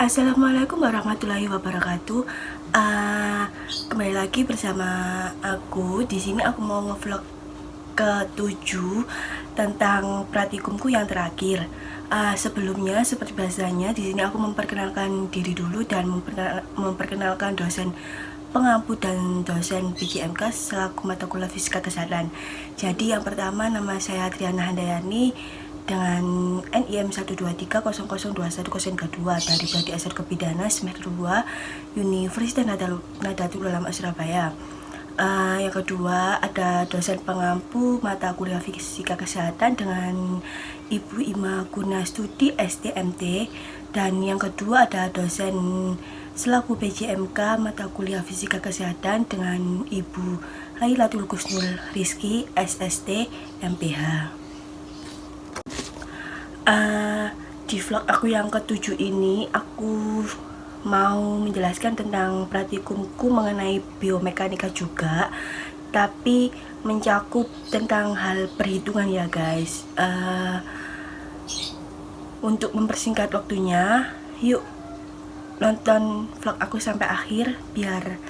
Assalamualaikum warahmatullahi wabarakatuh. Kembali lagi bersama aku. Di sini aku mau ngevlog ke-7 tentang praktikumku yang terakhir. Sebelumnya seperti biasanya di sini aku memperkenalkan diri dulu dan memperkenalkan dosen pengampu dan dosen PJMK selaku mata kuliah Fisika Kesehatan. Jadi yang pertama, nama saya Triana Handayani dengan NIM 123002102 dari Prodi S1 Kepidana semester 2 Universitas Nahdlatul Ulama Surabaya. Yang kedua ada dosen pengampu mata kuliah Fisika Kesehatan dengan Ibu Ima Gunastudi STMT, dan yang kedua ada dosen selaku PJMK mata kuliah Fisika Kesehatan dengan Ibu Lailatul Kusnul Rizki SST MPH. Di vlog aku yang ke-7 ini aku mau menjelaskan tentang praktikumku mengenai biomekanika juga, tapi mencakup tentang hal perhitungan ya guys. Untuk mempersingkat waktunya, yuk nonton vlog aku sampai akhir biar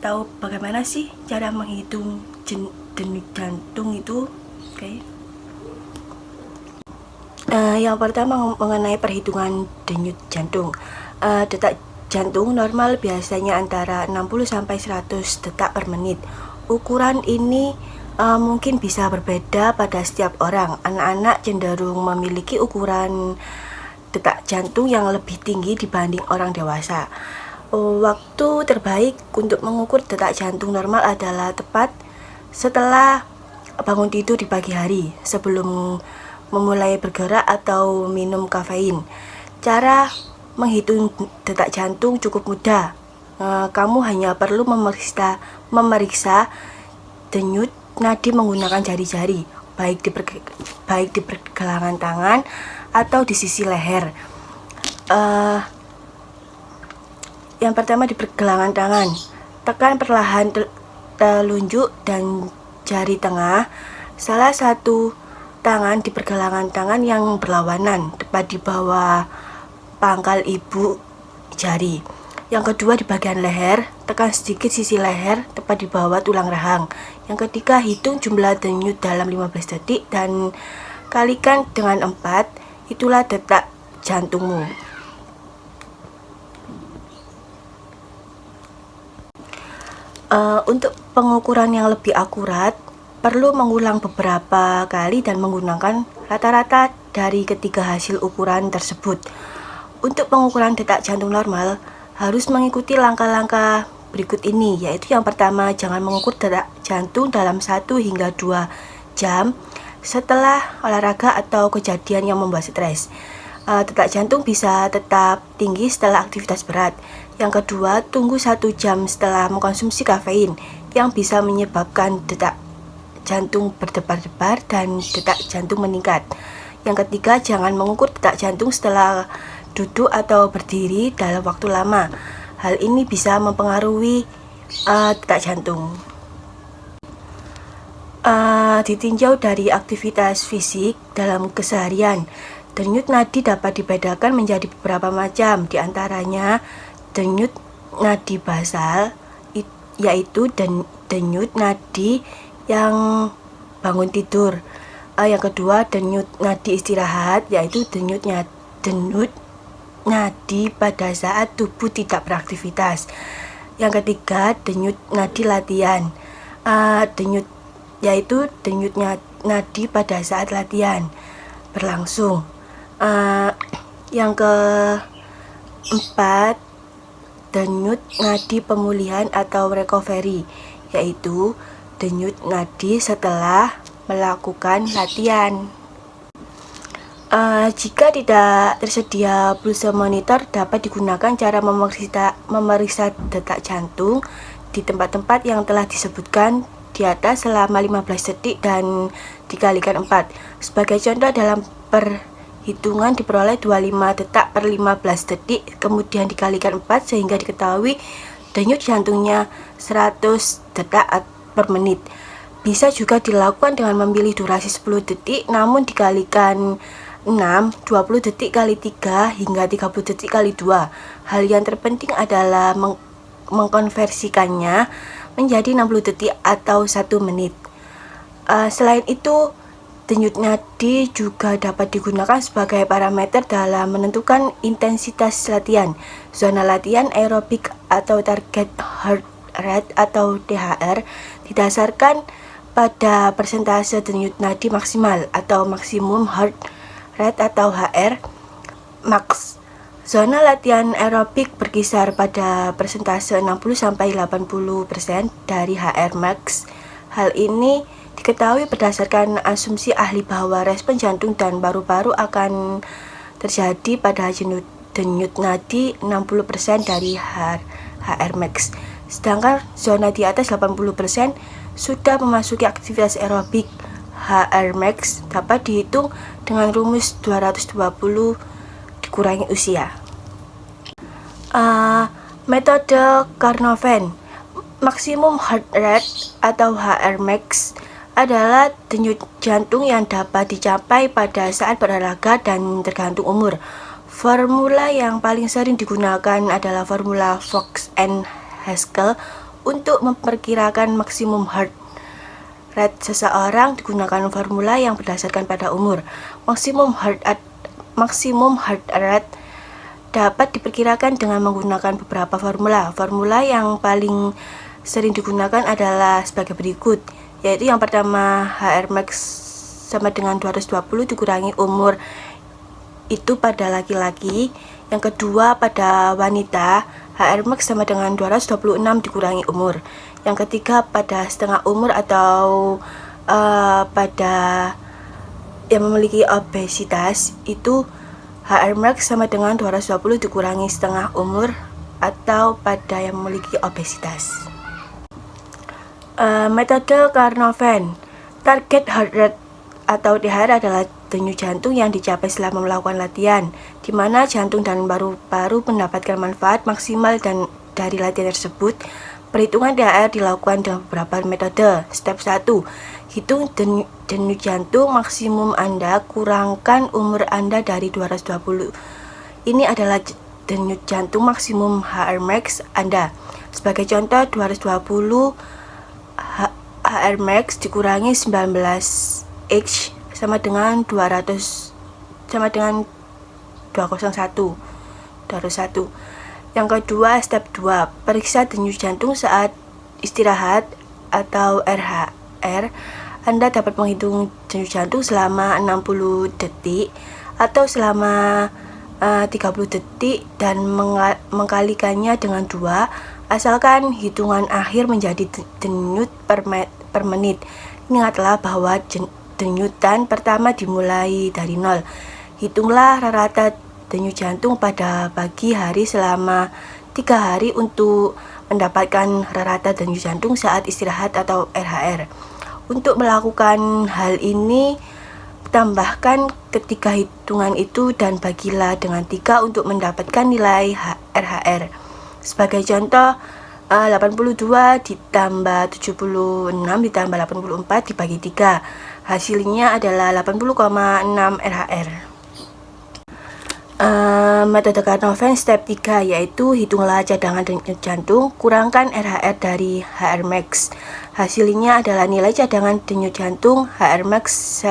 tahu bagaimana sih cara menghitung denyut jantung itu. Oke. Yang pertama mengenai perhitungan denyut jantung. Detak jantung normal biasanya antara 60-100 detak per menit. Ukuran ini mungkin bisa berbeda pada setiap orang. Anak-anak cenderung memiliki ukuran detak jantung yang lebih tinggi dibanding orang dewasa. Waktu terbaik untuk mengukur detak jantung normal adalah tepat setelah bangun tidur di pagi hari, sebelum memulai bergerak atau minum kafein. Cara menghitung detak jantung cukup mudah. Kamu hanya perlu memeriksa denyut nadi menggunakan jari-jari, baik di pergelangan tangan atau di sisi leher. Yang pertama di pergelangan tangan, tekan perlahan telunjuk dan jari tengah salah satu tangan di pergelangan tangan yang berlawanan, tepat di bawah pangkal ibu jari. Yang kedua di bagian leher, tekan sedikit sisi leher tepat di bawah tulang rahang. Yang ketiga, hitung jumlah denyut dalam 15 detik dan kalikan dengan 4, itulah detak jantungmu. Untuk pengukuran yang lebih akurat, perlu mengulang beberapa kali dan menggunakan rata-rata dari ketiga hasil ukuran tersebut. Untuk pengukuran detak jantung normal, harus mengikuti langkah-langkah berikut ini, yaitu yang pertama, jangan mengukur detak jantung dalam 1 hingga 2 jam setelah olahraga atau kejadian yang membuat stres. Detak jantung bisa tetap tinggi setelah aktivitas berat. Yang kedua, tunggu 1 jam setelah mengkonsumsi kafein yang bisa menyebabkan detak jantung berdebar-debar dan detak jantung meningkat. Yang ketiga, jangan mengukur detak jantung setelah duduk atau berdiri dalam waktu lama. Hal ini bisa mempengaruhi detak jantung. Ditinjau dari aktivitas fisik dalam keseharian, denyut nadi dapat dibedakan menjadi beberapa macam, diantaranya denyut nadi basal, yaitu denyut nadi yang bangun tidur. Yang kedua, denyut nadi istirahat, yaitu denyut nadi pada saat tubuh tidak beraktivitas. Yang ketiga, denyut nadi latihan, yaitu denyut nadi pada saat latihan berlangsung. Yang keempat, denyut nadi pemulihan atau recovery, yaitu denyut nadi setelah melakukan latihan. Jika tidak tersedia pulsa monitor, dapat digunakan cara memeriksa detak jantung di tempat-tempat yang telah disebutkan di atas selama 15 detik dan dikalikan 4. Sebagai contoh, dalam perhitungan diperoleh 25 detak per 15 detik, kemudian dikalikan 4 sehingga diketahui denyut jantungnya 100 detak per menit. Bisa juga dilakukan dengan memilih durasi 10 detik namun dikalikan 6, 20 detik kali 3 hingga 30 detik kali 2. Hal yang terpenting adalah mengkonversikannya menjadi 60 detik atau 1 menit. Selain itu, denyut nadi juga dapat digunakan sebagai parameter dalam menentukan intensitas latihan. Zona latihan aerobik atau target heart rate atau THR didasarkan pada persentase denyut nadi maksimal atau maksimum heart rate atau HR max. Zona latihan aerobik berkisar pada persentase 60-80% dari HR max. Hal ini diketahui berdasarkan asumsi ahli bahwa respon jantung dan paru-paru akan terjadi pada denyut nadi 60% dari HR max. Sedangkan zona di atas 80% sudah memasuki aktivitas aerobik. HR max dapat dihitung dengan rumus 220 dikurangi usia. Metode Carnot-Venn. Maksimum heart rate atau HR max adalah denyut jantung yang dapat dicapai pada saat berolahraga dan tergantung umur. Formula yang paling sering digunakan adalah formula Fox and Haskell untuk memperkirakan maksimum heart rate seseorang. Digunakan formula yang berdasarkan pada umur. Maksimum heart rate dapat diperkirakan dengan menggunakan beberapa formula. Formula yang paling sering digunakan adalah sebagai berikut, yaitu yang pertama HR max sama dengan 220 dikurangi umur itu pada laki-laki. Yang kedua pada wanita, HR max sama dengan 226 dikurangi umur. Yang ketiga pada setengah umur atau pada yang memiliki obesitas, itu HR max sama dengan 220 dikurangi setengah umur atau pada yang memiliki obesitas. Metode Carnot-Venn. Target heart rate atau THR adalah denyut jantung yang dicapai selama melakukan latihan, di mana jantung dan paru-paru mendapatkan manfaat maksimal dari latihan tersebut. Perhitungan THR dilakukan dengan beberapa metode. Step 1. Hitung denyut jantung maksimum Anda kurangkan umur Anda dari 220. Ini adalah denyut jantung maksimum HR max Anda. Sebagai contoh, 220 HR max dikurangi 19H sama dengan 201. Yang kedua, step 2, periksa denyut jantung saat istirahat atau RHR. Anda dapat menghitung denyut jantung selama 60 detik atau selama 30 detik dan mengkalikannya dengan 2, asalkan hitungan akhir menjadi denyut per menit. Ingatlah bahwa denyutan pertama dimulai dari 0. Hitunglah rata denyut jantung pada pagi hari selama 3 hari untuk mendapatkan rata denyut jantung saat istirahat atau RHR. Untuk melakukan hal ini, tambahkan ketiga hitungan itu dan bagilah dengan 3 untuk mendapatkan nilai RHR. Sebagai contoh, 82 ditambah 76 ditambah 84 dibagi 3. Hasilnya adalah 80,6 RHR. Metode Carnot-Venn step 3, yaitu hitunglah cadangan denyut jantung, kurangkan RHR dari HR max. Hasilnya adalah nilai cadangan denyut jantung HR max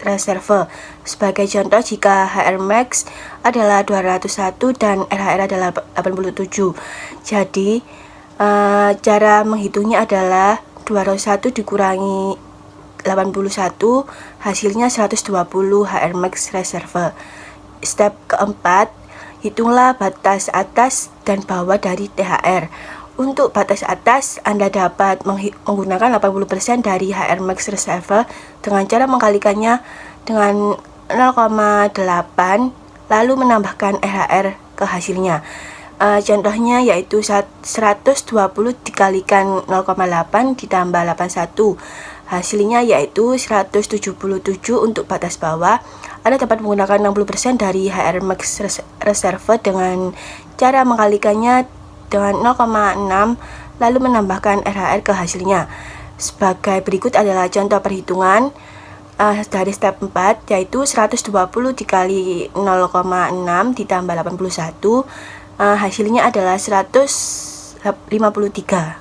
reserve. Sebagai contoh, jika HR max adalah 201 dan RHR adalah 87, jadi cara menghitungnya adalah 201 dikurangi 81, hasilnya 120 HR max reserve. Step keempat, hitunglah batas atas dan bawah dari THR. Untuk batas atas, Anda dapat menggunakan 80% dari HR max reserve dengan cara mengkalikannya dengan 0,8 lalu menambahkan RHR ke hasilnya. Contohnya yaitu 120 dikalikan 0,8 ditambah 81. Hasilnya yaitu 177 untuk batas bawah. Anda dapat menggunakan 60% dari HR max reserve dengan cara mengkalikannya dengan 0,6 lalu menambahkan RHR ke hasilnya. Sebagai berikut adalah contoh perhitungan. dari step 4, yaitu 120 dikali 0,6 ditambah 81, hasilnya adalah 153.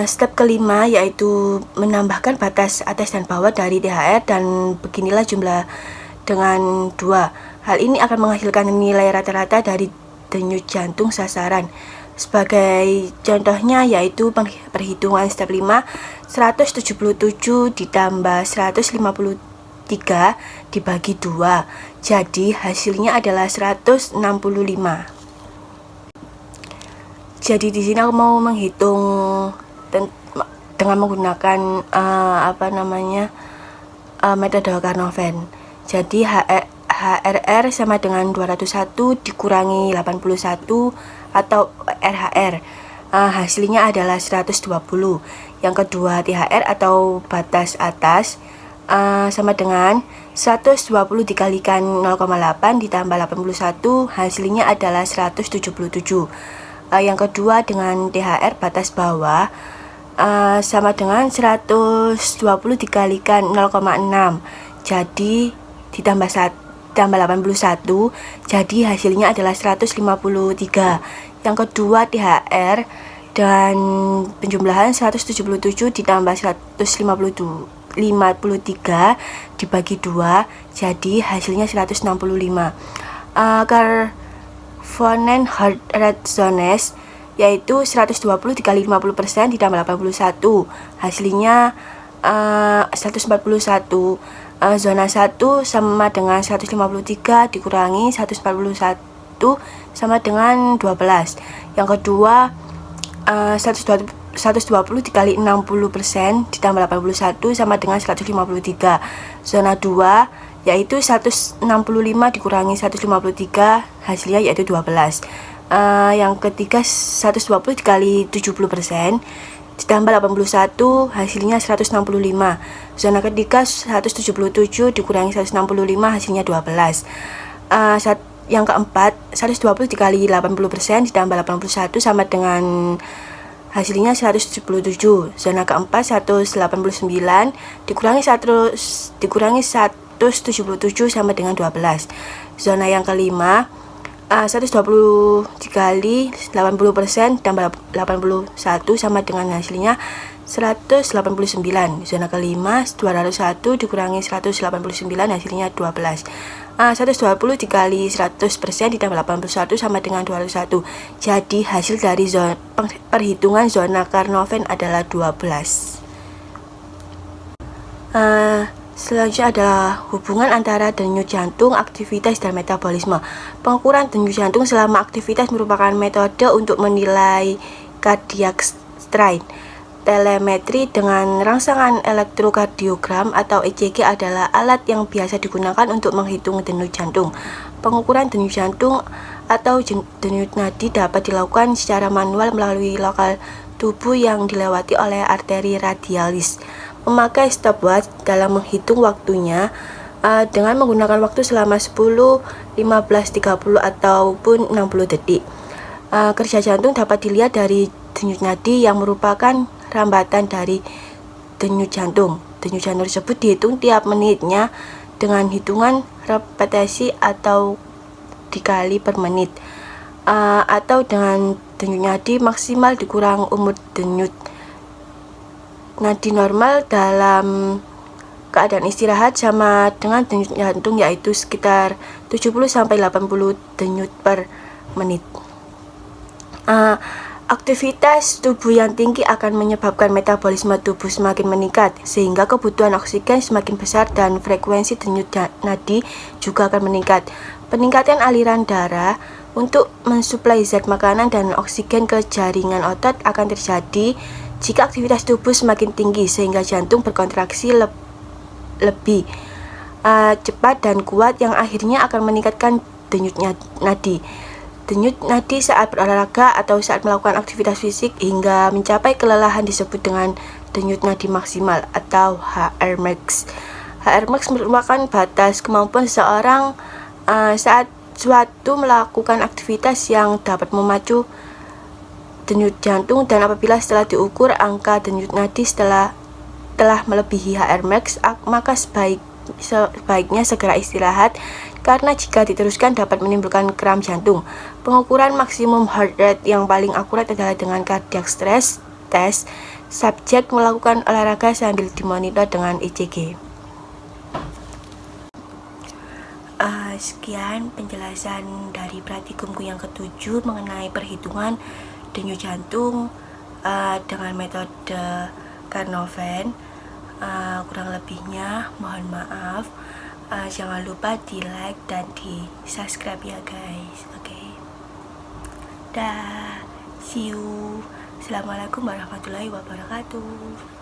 Step kelima yaitu menambahkan batas atas dan bawah dari THR, dan beginilah jumlah dengan 2. Hal ini akan menghasilkan nilai rata-rata dari denyut jantung sasaran. Sebagai contohnya yaitu perhitungan step 5, 177 ditambah 153 dibagi 2. Jadi hasilnya adalah 165. Jadi di sini aku mau menghitung dengan menggunakan metode Carnot-Venn. Jadi HRR sama dengan 201 dikurangi 81 atau RHR. Hasilnya adalah 120. Yang kedua THR atau batas atas sama dengan 120 dikalikan 0,8 ditambah 81, hasilnya adalah 177. Yang kedua dengan THR batas bawah sama dengan 120 dikalikan 0,6, jadi ditambah 81, jadi hasilnya adalah 153. Yang kedua THR dan penjumlahan 177 ditambah 153 dibagi 2, jadi hasilnya 165. Carnot-Venn heart rate zones yaitu 120 dikali 50% ditambah 81, hasilnya 141. Zona 1 sama dengan 153 dikurangi 141 sama dengan 12. Yang kedua 120 dikali 60% ditambah 81 sama dengan 153. Zona 2 yaitu 165 dikurangi 153, hasilnya yaitu 12. Yang ketiga 120 dikali 70% ditambah 81, hasilnya 165. Zona ketiga 177 dikurangi 165, hasilnya 12. Yang keempat 120 dikali 80% ditambah 81 sama dengan hasilnya 177. Zona keempat 189 dikurangi 177 sama dengan 12. Zona yang kelima 120 dikali 80% ditambah 81 sama dengan hasilnya 189. Zona kelima 201 dikurangi 189, hasilnya 12. 120 dikali 100% ditambah 81 sama dengan 201. Jadi hasil dari perhitungan zona Carnot-Venn adalah 12. Selanjutnya adalah hubungan antara denyut jantung, aktivitas, dan metabolisme. Pengukuran denyut jantung selama aktivitas merupakan metode untuk menilai cardiac strain. Telemetri dengan rangsangan elektrokardiogram atau ECG adalah alat yang biasa digunakan untuk menghitung denyut jantung. Pengukuran denyut jantung atau denyut nadi dapat dilakukan secara manual melalui lokal tubuh yang dilewati oleh arteri radialis. Memakai stopwatch dalam menghitung waktunya dengan menggunakan waktu selama 10, 15, 30 ataupun 60 detik. Kerja jantung dapat dilihat dari denyut nadi yang merupakan rambatan dari denyut jantung. Denyut jantung tersebut dihitung tiap menitnya dengan hitungan repetisi atau dikali per menit, atau dengan denyut nadi maksimal dikurang umur denyut nadi normal dalam keadaan istirahat sama dengan denyut jantung, yaitu sekitar 70-80 denyut per menit. Aktivitas tubuh yang tinggi akan menyebabkan metabolisme tubuh semakin meningkat, sehingga kebutuhan oksigen semakin besar dan frekuensi denyut nadi juga akan meningkat. Peningkatan aliran darah untuk mensuplai zat makanan dan oksigen ke jaringan otot akan terjadi jika aktivitas tubuh semakin tinggi, sehingga jantung berkontraksi lebih cepat dan kuat yang akhirnya akan meningkatkan denyut nadi. Denyut nadi saat berolahraga atau saat melakukan aktivitas fisik hingga mencapai kelelahan disebut dengan denyut nadi maksimal atau HRmax. HRmax merupakan batas kemampuan seseorang saat suatu melakukan aktivitas yang dapat memacu denyut jantung, dan apabila setelah diukur angka denyut nadi setelah telah melebihi HR max, maka sebaiknya segera istirahat, karena jika diteruskan dapat menimbulkan kram jantung. Pengukuran maksimum heart rate yang paling akurat adalah dengan cardiac stress test. Subjek melakukan olahraga sambil dimonitor dengan ECG. Sekian penjelasan dari praktikumku yang ke-7 mengenai perhitungan denyut jantung dengan metode Carnoven. Kurang lebihnya mohon maaf. Jangan lupa di like dan di subscribe ya guys. Oke. Dah, see you. Assalamualaikum warahmatullahi wabarakatuh.